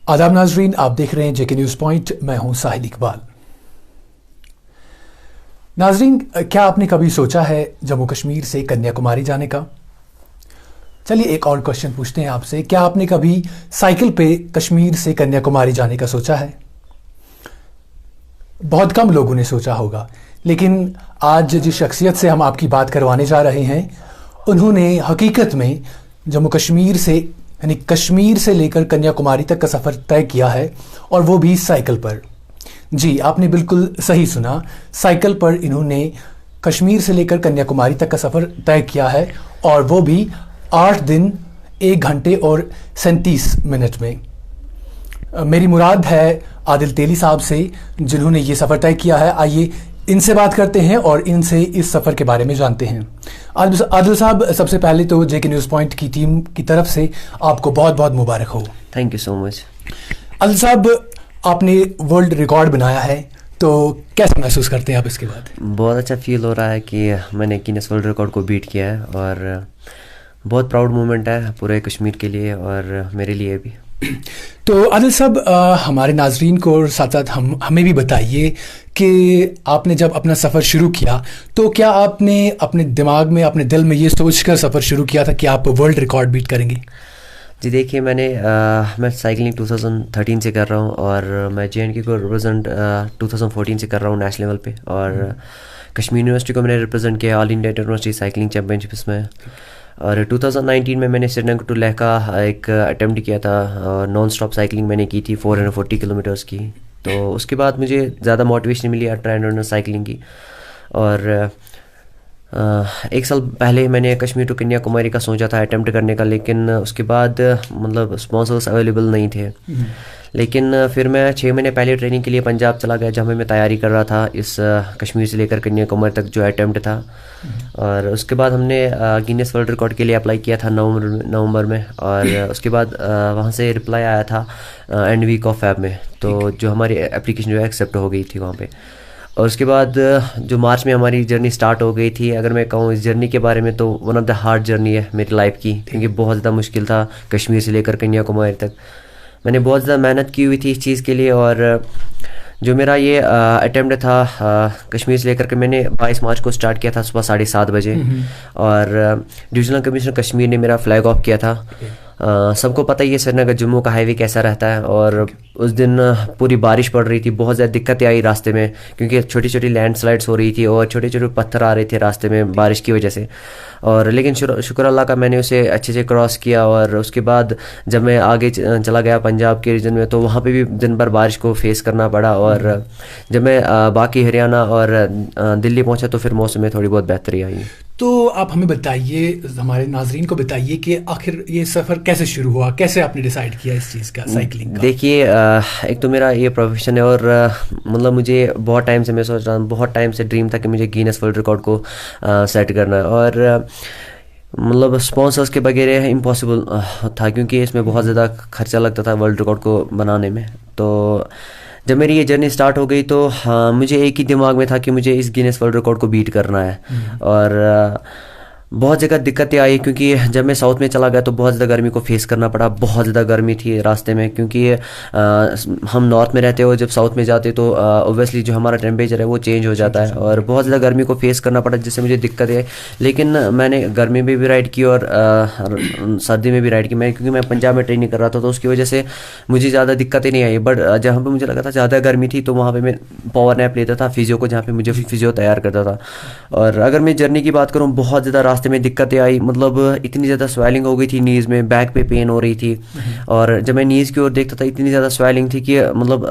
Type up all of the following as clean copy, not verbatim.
आदाब नाजरीन, आप देख रहे हैं जेके न्यूज़ पॉइंट। मैं हूं साहिल इकबाल। नाजरीन, क्या आपने कभी सोचा है जम्मू कश्मीर से कन्याकुमारी जाने का? चलिए एक और क्वेश्चन पूछते हैं आपसे। क्या आपने कभी साइकिल पे कश्मीर से कन्याकुमारी जाने का सोचा है? बहुत कम लोगों ने सोचा होगा, लेकिन आज जिस शख्सियत से हम आपकी बात करवाने जा रहे हैं, उन्होंने हकीकत में जम्मू कश्मीर से यानी कश्मीर से लेकर कन्याकुमारी तक का सफ़र तय किया है, और वो भी साइकिल पर। जी, आपने बिल्कुल सही सुना, साइकिल पर इन्होंने कश्मीर से लेकर कन्याकुमारी तक का सफ़र तय किया है, और वो भी 8 दिन 1 घंटे और 37 मिनट में। मेरी मुराद है आदिल तेली साहब से, जिन्होंने ये सफ़र तय किया है। आइए इनसे बात करते हैं और इनसे इस सफ़र के बारे में जानते हैं। आदिल साहब, सबसे पहले तो जेके न्यूज़ पॉइंट की टीम की तरफ से आपको बहुत बहुत मुबारक हो। Thank you so much. Adil साहब, आपने वर्ल्ड रिकॉर्ड बनाया है, तो कैसा महसूस करते हैं आप इसके बाद? बहुत अच्छा फील हो रहा है कि मैंने गिनीज वर्ल्ड रिकॉर्ड को बीट किया है, और बहुत प्राउड मोमेंट है पूरे कश्मीर के लिए और मेरे लिए भी। तो आदिल साहब, हमारे नाजरीन को और साथ साथ हमें भी बताइए कि आपने जब अपना सफ़र शुरू किया, तो क्या आपने अपने दिमाग में, अपने दिल में ये सोचकर सफ़र शुरू किया था कि आप वर्ल्ड रिकॉर्ड बीट करेंगे? जी देखिए, मैं साइकिलिंग 2013 से कर रहा हूँ, और मैं JNK को रिप्रेजेंट 2014 से कर रहा हूँ नेशनल लेवल पे, और कश्मीर यूनिवर्सिटी को मैंने रिप्रेजेंट किया all India university cycling championships में। और 2019 में मैंने श्रीनगर टू लेह का एक अटेम्प्ट किया था, नॉन स्टॉप साइकिलिंग मैंने की थी 440 किलोमीटर्स की। तो उसके बाद मुझे ज़्यादा मोटिवेशन मिली ट्रेंड साइकिलिंग की, और 1 साल पहले मैंने कश्मीर टू कन्याकुमारी का सोचा था अटेम्प्ट करने का, लेकिन उसके बाद मतलब स्पॉन्सर्स अवेलेबल नहीं थे। लेकिन फिर मैं 6 महीने पहले ट्रेनिंग के लिए पंजाब चला गया, जहाँ मैं तैयारी कर रहा था इस कश्मीर से लेकर कन्याकुमारी तक जो अटेम्प्ट था। और उसके बाद हमने गिनीज वर्ल्ड रिकॉर्ड के लिए अप्लाई किया था नवंबर में, और उसके बाद वहाँ से रिप्लाई आया था एंड वीक ऑफ फेब में, तो जो हमारी एप्लीकेशन जो है एक्सेप्ट हो गई थी वहाँ पे। और उसके बाद जो मार्च में हमारी जर्नी स्टार्ट हो गई थी। अगर मैं कहूँ इस जर्नी के बारे में, तो one of the hard journey है मेरी लाइफ की, क्योंकि बहुत ज़्यादा मुश्किल था कश्मीर से लेकर कन्याकुमारी तक। मैंने बहुत ज़्यादा मेहनत की हुई थी इस चीज़ के लिए, और जो मेरा ये अटेम्प्ट था कश्मीर से लेकर के, मैंने 22 मार्च को स्टार्ट किया था सुबह 7:30 बजे, और डिविजनल कमिश्नर कश्मीर ने मेरा फ्लैग ऑफ किया था। सबको पता ही है श्रीनगर जम्मू का हाईवे कैसा रहता है, और उस दिन पूरी बारिश पड़ रही थी, बहुत ज़्यादा दिक्कतें आई रास्ते में, क्योंकि छोटी छोटी लैंडस्लाइड्स हो रही थी और छोटे छोटे पत्थर आ रहे थे रास्ते में बारिश की वजह से। और लेकिन शुक्र अल्लाह का, मैंने उसे अच्छे से क्रॉस किया। और उसके बाद जब मैं आगे चला गया पंजाब के रीजन में, तो वहाँ पे भी दिन भर बारिश को फेस करना पड़ा। और जब मैं बाकी हरियाणा और दिल्ली पहुँचा, तो फिर मौसम में थोड़ी बहुत बेहतरी आई। तो आप हमें बताइए, हमारे नाजरीन को बताइए कि आखिर ये सफ़र कैसे शुरू हुआ, कैसे आपने डिसाइड किया इस चीज़ का, साइकिलिंग का? देखिए, एक तो मेरा ये प्रोफेशन है, और मतलब मुझे बहुत टाइम से, मैं सोच रहा हूँ, बहुत टाइम से ड्रीम था कि मुझे गिनीज वर्ल्ड रिकॉर्ड को सेट करना है। और मतलब स्पॉन्सर्स के बगैर इम्पॉसिबल था, क्योंकि इसमें बहुत ज़्यादा खर्चा लगता था वर्ल्ड रिकॉर्ड को बनाने में। तो जब मेरी ये जर्नी स्टार्ट हो गई, तो हाँ, मुझे एक ही दिमाग में था कि मुझे इस गिनीज वर्ल्ड रिकॉर्ड को बीट करना है। और बहुत जगह दिक्कतें आई, क्योंकि जब मैं साउथ में चला गया तो बहुत ज़्यादा गर्मी को फेस करना पड़ा। बहुत ज़्यादा गर्मी थी रास्ते में, क्योंकि हम नॉर्थ में रहते हो, जब साउथ में जाते तो ओबियसली जो हमारा टेम्परेचर है वो चेंज हो जाता है, और बहुत ज़्यादा गर्मी को फेस करना पड़ा, जिससे मुझे दिक्कतें आई। लेकिन मैंने गर्मी में भी राइड की और सर्दी में भी राइड की, क्योंकि मैं पंजाब में ट्रेनिंग कर रहा था, तो उसकी वजह से मुझे ज़्यादा दिक्कतें नहीं आई। बट जहाँ पर मुझे लगा था ज़्यादा गर्मी थी, तो वहाँ पर मैं पावर नैप लेता था फिजियो को, जहाँ पर मुझे फिजियो तैयार करता था। और अगर मैं जर्नी की बात करूँ, बहुत ज़्यादा में दिक्कतें आई, मतलब इतनी ज़्यादा स्वेलिंग हो गई थी नीज़ में, बैक पे पेन हो रही थी। और जब मैं नीज़ की ओर देखता था, इतनी ज़्यादा स्वेलिंग थी कि मतलब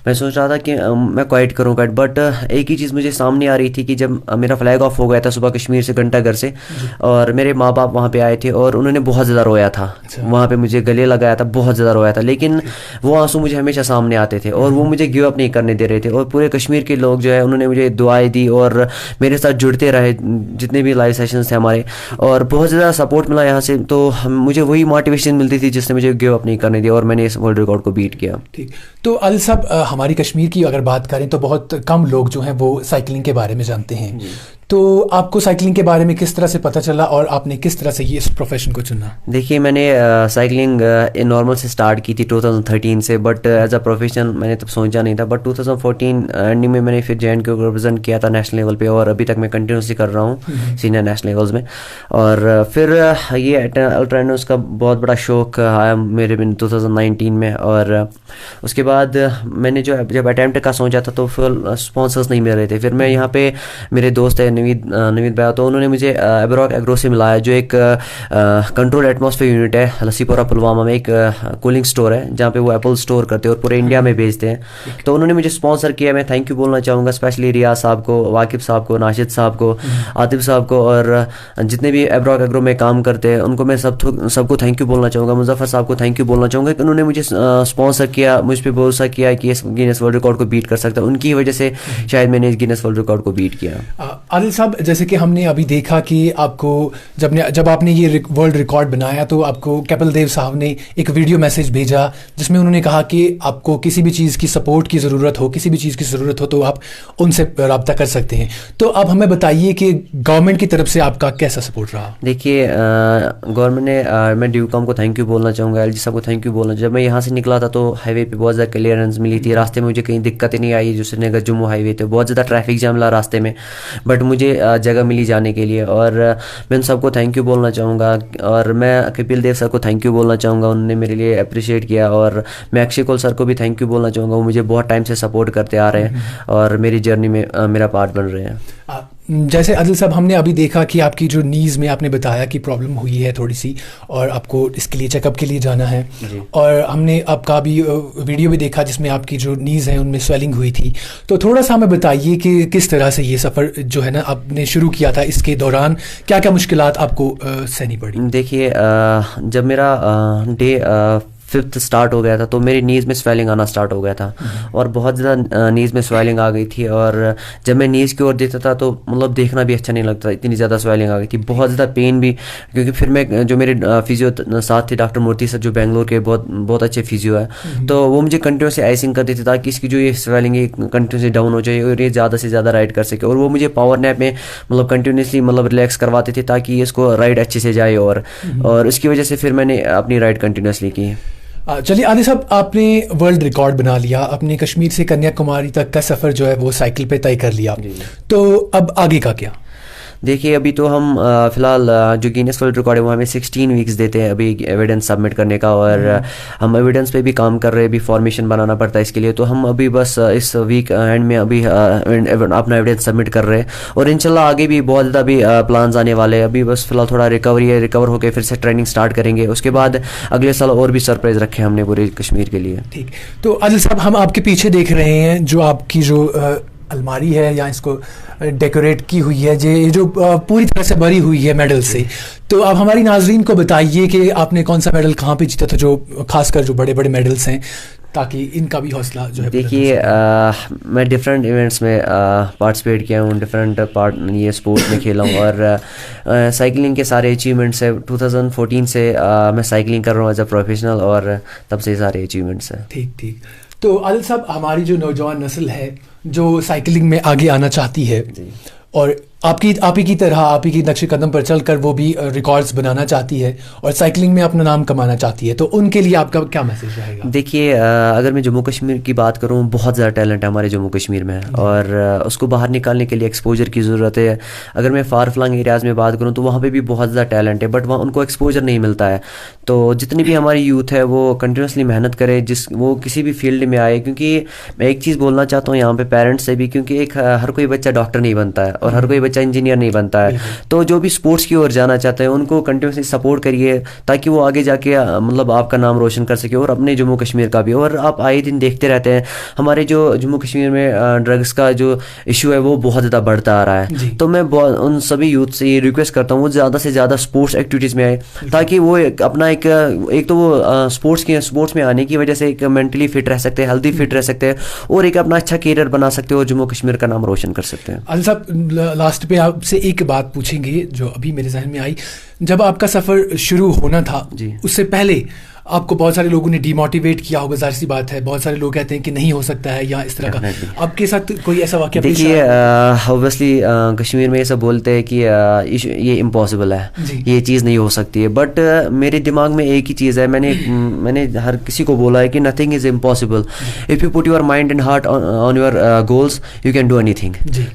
मैं सोच रहा था कि मैं क्वाइट करूँ। बट एक ही चीज़ मुझे सामने आ रही थी कि जब मेरा फ्लैग ऑफ हो गया था सुबह कश्मीर से घंटाघर से, और मेरे माँ बाप वहाँ पे आए थे, और उन्होंने बहुत ज़्यादा रोया था। वहाँ पे मुझे गले लगाया था, बहुत ज़्यादा रोया था। लेकिन वो आंसू मुझे हमेशा सामने आते थे, और वो मुझे गिव अप नहीं करने दे रहे थे। और पूरे कश्मीर के लोग जो है, उन्होंने मुझे दुआएं दी और मेरे साथ जुड़ते रहे, जितने भी लाइव सेशंस थे हमारे, और बहुत ज़्यादा सपोर्ट मिला यहाँ से। तो मुझे वही मोटिवेशन मिलती थी जिसने मुझे गिव अप नहीं करने दिया, और मैंने इस वर्ल्ड रिकॉर्ड को बीट किया। ठीक। तो आदिल साहब, हमारी कश्मीर की अगर बात करें, तो बहुत कम लोग जो हैं वो साइकिलिंग के बारे में जानते हैं। तो आपको साइकिलिंग के बारे में किस तरह से पता चला और आपने किस तरह से ये इस प्रोफेशन को चुना? देखिए मैंने साइकिलिंग नॉर्मल से स्टार्ट की थी 2013 से, बट एज अ प्रोफेशन मैंने तब सोचा नहीं था। बट 2014 एंडिंग में मैंने फिर JNK को रिप्रेजेंट किया था नेशनल लेवल पे, और अभी तक मैं कंटिन्यूसली कर रहा हूँ सीनियर नेशनल लेवल्स में। और फिर ये अल्ट्रा का बहुत बड़ा शौक आया मेरे में 2019 में। और उसके बाद मैंने जब अटैम्प्ट का सोचा था तो फिर स्पॉन्सर्स नहीं मिल रहे थे। फिर मैं यहाँ पे मेरे दोस्त है नवीद भाई, तो उन्होंने मुझे एब्रॉक एग्रो से मिलाया, जो एक कंट्रोल एटमॉस्फेयर यूनिट है लसीपुरा पुलवामा में, एक कूलिंग स्टोर है जहाँ पे वो एप्पल स्टोर करते हैं और पूरे इंडिया में बेचते हैं। तो उन्होंने मुझे स्पॉन्सर किया। मैं थैंक यू बोलना चाहूँगा स्पेशली रियाज साहब को, वाकिब साहब को, नाशिद साहब को, आतिफ साहब को, और जितने भी एब्रॉक एग्रो में काम करते हैं उनको मैं सबको थैंक यू बोलना चाहूँगा। मुजफ्फर साहब को थैंक यू बोलना चाहूँगा कि उन्होंने मुझे स्पॉन्सर किया, मुझ पर भरोसा किया कि इस गिनेस वर्ल्ड रिकॉर्ड को बीट कर सकता है। उनकी वजह से शायद मैंने इस गिनेस वर्ल्ड रिकॉर्ड को बीट किया। आदिल साहब, जैसे कि हमने अभी देखा कि आपको जब आपने ये वर्ल्ड रिकॉर्ड बनाया तो आपको कपिल देव साहब ने एक वीडियो मैसेज भेजा जिसमें उन्होंने कहा कि आपको किसी भी चीज़ की सपोर्ट की ज़रूरत हो, किसी भी चीज़ की ज़रूरत हो तो आप उनसे रब्ता कर सकते हैं। तो अब हमें बताइए कि गवर्नमेंट की तरफ से आपका कैसा सपोर्ट रहा? देखिए गवर्नमेंट ने, मैं ड्यूकॉम को थैंक यू बोलना चाहूँगा, LG साहब को थैंक यू बोलना। जब मैं यहाँ से निकला था तो हाईवे पे बहुत ज़्यादा क्लियरेंस मिली थी, रास्ते में मुझे कहीं दिक्कत नहीं आई। जो श्रीनगर जम्मू हाईवे थे बहुत ज़्यादा ट्रैफिक जाम रहा रास्ते में, बट मुझे जगह मिली जाने के लिए, और मैं उन सबको थैंक यू बोलना चाहूँगा। और मैं कपिल देव सर को थैंक यू बोलना चाहूँगा, उन्होंने मेरे लिए अप्रिशिएट किया। और मैं अक्षय कौल सर को भी थैंक यू बोलना चाहूँगा, वो मुझे बहुत टाइम से सपोर्ट करते आ रहे हैं और मेरी जर्नी में मेरा पार्ट बन रहे हैं। जैसे आदिल साहब, हमने अभी देखा कि आपकी जो नीज़ में आपने बताया कि प्रॉब्लम हुई है थोड़ी सी और आपको इसके लिए चेकअप के लिए जाना है, और हमने आपका भी वीडियो भी देखा जिसमें आपकी जो नीज़ हैं उनमें स्वेलिंग हुई थी। तो थोड़ा सा हमें बताइए कि किस तरह से ये सफ़र जो है ना आपने शुरू किया था, इसके दौरान क्या क्या मुश्किलात आपको सहनी पड़ी? देखिए जब मेरा डे 5th स्टार्ट हो गया था तो मेरी नीज़ में स्वेलिंग आना स्टार्ट हो गया था, और बहुत ज़्यादा नीज़ में स्वेलिंग आ गई थी। और जब मैं नीज़ की ओर देखता था तो मतलब देखना भी अच्छा नहीं लगता, इतनी ज़्यादा स्वेलिंग आ गई थी, बहुत ज़्यादा पेन भी। क्योंकि फिर मैं जो मेरे फिजियो साथ थे डॉक्टर मूर्ति सर, जो बेंगलोर के बहुत अच्छे फिजियो है, तो वो मुझे कंटिन्यूसली आइसिंग कर देते ताकि इसकी जो ये स्वेलिंग है कंटिन्यूसली डाउन हो जाए और ये ज़्यादा से ज़्यादा राइड कर सके। और वो मुझे पावर नैप में मतलब कंटिन्यूसली मतलब रिलैक्स करवाते थे ताकि इसको राइड अच्छे से जाए, और उसकी वजह से फिर मैंने अपनी राइड कंटिन्यूसली की। चलिए आदिल साहब, आपने वर्ल्ड रिकॉर्ड बना लिया, अपने कश्मीर से कन्याकुमारी तक का सफ़र जो है वो साइकिल पे तय कर लिया, तो अब आगे का क्या? देखिए अभी तो हम फ़िलहाल जो गिनेस वर्ल्ड रिकॉर्ड है वो हमें 16 वीक्स देते हैं अभी एविडेंस सबमिट करने का, और हम एविडेंस पे भी काम कर रहे हैं, अभी फॉर्मेशन बनाना पड़ता है इसके लिए। तो हम अभी बस इस वीक एंड में अभी अपना एविडेंस सबमिट कर रहे हैं, और इंशाल्लाह आगे भी बहुत ज़्यादा भी प्लान्स आने वाले हैं। अभी बस फ़िलहाल थोड़ा रिकवर होकर फिर से ट्रेनिंग स्टार्ट करेंगे, उसके बाद अगले साल और भी सरप्राइज़ रखे हमने पूरे कश्मीर के लिए। ठीक, तो आदिल साहब हम आपके पीछे देख रहे हैं जो आपकी जो अलमारी है या इसको डेकोरेट की हुई है, ये जो पूरी तरह से भरी हुई है मेडल से। तो आप हमारी नाजरीन को बताइए कि आपने कौन सा मेडल कहाँ पे जीता था, जो खासकर जो बड़े बड़े मेडल्स हैं, ताकि इनका भी हौसला जो है। देखिए मैं डिफरेंट इवेंट्स में पार्टिसिपेट किया हूँ, डिफरेंट ये स्पोर्ट्स में खेला हूँ, और साइकिलिंग के सारे अचीवमेंट्स है 2014 से मैं साइकिलिंग कर रहा हूँ एज अ प्रोफेशनल, और तब से सारे अचीवमेंट्स हैं। ठीक ठीक। तो आदिल साहब, हमारी जो नौजवान नस्ल है जो साइकिलिंग में आगे आना चाहती है और आप ही की तरह आप ही की नक्शे कदम पर चलकर वो भी रिकॉर्ड्स बनाना चाहती है और साइकिलिंग में अपना नाम कमाना चाहती है, तो उनके लिए आपका क्या मैसेज रहेगा? देखिए अगर मैं जम्मू कश्मीर की बात करूँ, बहुत ज़्यादा टैलेंट है हमारे जम्मू कश्मीर में, और उसको बाहर निकालने के लिए एक्सपोजर की ज़रूरत है। अगर मैं फार फ्लंग एरियाज़ में बात करूँ तो वहाँ पर भी बहुत ज़्यादा टैलेंट है, बट वहाँ उनको एक्सपोजर नहीं मिलता है। तो जितनी भी हमारी यूथ है वो कंटिन्यूसली मेहनत करे, वो किसी भी फील्ड में आए। क्योंकि मैं एक चीज़ बोलना चाहता हूँ यहाँ पे पेरेंट्स से भी, क्योंकि हर कोई बच्चा डॉक्टर नहीं बनता है और हर कोई बच्चा इंजीनियर नहीं बनता है। तो जो भी स्पोर्ट्स की ओर जाना चाहते हैं उनको कंटिन्यूसली सपोर्ट करिए ताकि वो आगे जाके मतलब आपका नाम रोशन कर सके और अपने जम्मू कश्मीर का भी। और आप आए दिन देखते रहते हैं हमारे जो जम्मू कश्मीर में ड्रग्स का जो इशू है वो बहुत ज़्यादा बढ़ता आ रहा है। तो मैं उन सभी यूथ से ये रिक्वेस्ट करता हूँ वो ज़्यादा से ज़्यादा स्पोर्ट्स एक्टिविटीज़ में आए, ताकि वो अपना एक तो वो स्पोर्ट्स में आने की वजह से एक मेंटली फिट रह सकते हैं, हेल्दी फिट रह सकते हैं और एक अपना अच्छा कैरियर बना सकते हैं और जम्मू कश्मीर का नाम रोशन कर सकते हैं। आदिल साहब, लास्ट पे आपसे एक बात पूछेंगे जो अभी मेरे जहन में आई। जब आपका सफ़र शुरू होना था उससे पहले आपको बहुत सारे लोगों ने डिमोटिवेट किया होगा, जाहिर सी बात है, बहुत सारे लोग कहते हैं कि नहीं हो सकता है या इस तरह का, आपके साथ कोई ऐसा वाक़या? देखिए ऑब्वियसली कश्मीर में ये सब बोलते हैं कि ये इम्पॉसिबल है, ये चीज़ नहीं हो सकती है, बट मेरे दिमाग में एक ही चीज़ है, मैंने हर किसी को बोला है कि nothing is impossible. If you put your mind and heart on your goals you can do anything.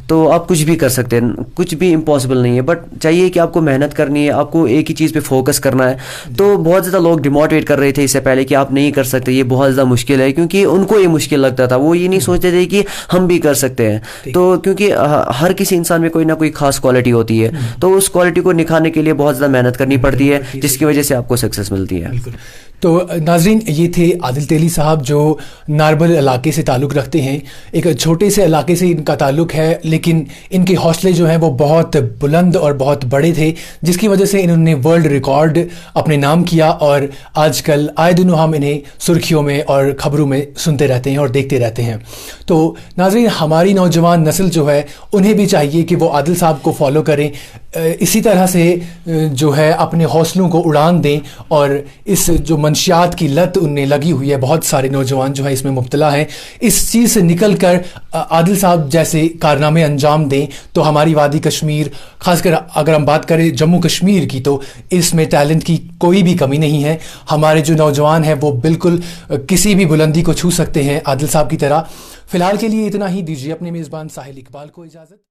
तो आप कुछ भी कर सकते हैं, कुछ भी इम्पॉसिबल नहीं है, बट चाहिए कि आपको मेहनत करनी है, आपको एक ही चीज़ पे फोकस करना है। तो बहुत ज़्यादा लोग डिमोटिवेट कर रहे थे इससे पहले कि आप नहीं कर सकते, ये बहुत ज़्यादा मुश्किल है, क्योंकि उनको ये मुश्किल लगता था, वो ये नहीं सोचते थे कि हम भी कर सकते हैं। तो क्योंकि हर किसी इंसान में कोई ना कोई खास क्वालिटी होती है, तो उस क्वालिटी को निखारने के लिए बहुत ज़्यादा मेहनत करनी पड़ती है, जिसकी वजह से आपको सक्सेस मिलती है। तो नाजरीन, ये थे आदिल तेली साहब जो नारबल इलाके से ताल्लुक़ रखते हैं। एक छोटे से इलाके से इनका ताल्लुक़ है, लेकिन इनके हौसले जो हैं वो बहुत बुलंद और बहुत बड़े थे, जिसकी वजह से इन्होंने वर्ल्ड रिकॉर्ड अपने नाम किया और आजकल आए दिनों हम इन्हें सुर्खियों में और ख़बरों में सुनते रहते हैं और देखते रहते हैं। तो नाजरीन, हमारी नौजवान नस्ल जो है उन्हें भी चाहिए कि वो आदिल साहब को फॉलो करें, इसी तरह से जो है अपने हौसलों को उड़ान दें, और इस जो मंशियात की लत उन्हें लगी हुई है, बहुत सारे नौजवान जो है इसमें मुब्तला हैं, इस चीज़ से निकल कर आदिल साहब जैसे कारनामे अंजाम दें। तो हमारी वादी कश्मीर, ख़ासकर अगर हम बात करें जम्मू कश्मीर की, तो इसमें टैलेंट की कोई भी कमी नहीं है। हमारे जो नौजवान हैं वो बिल्कुल किसी भी बुलंदी को छू सकते हैं आदिल साहब की तरह। फ़िलहाल के लिए इतना ही, दीजिए अपने मेज़बान साहिल इकबाल को इजाज़त।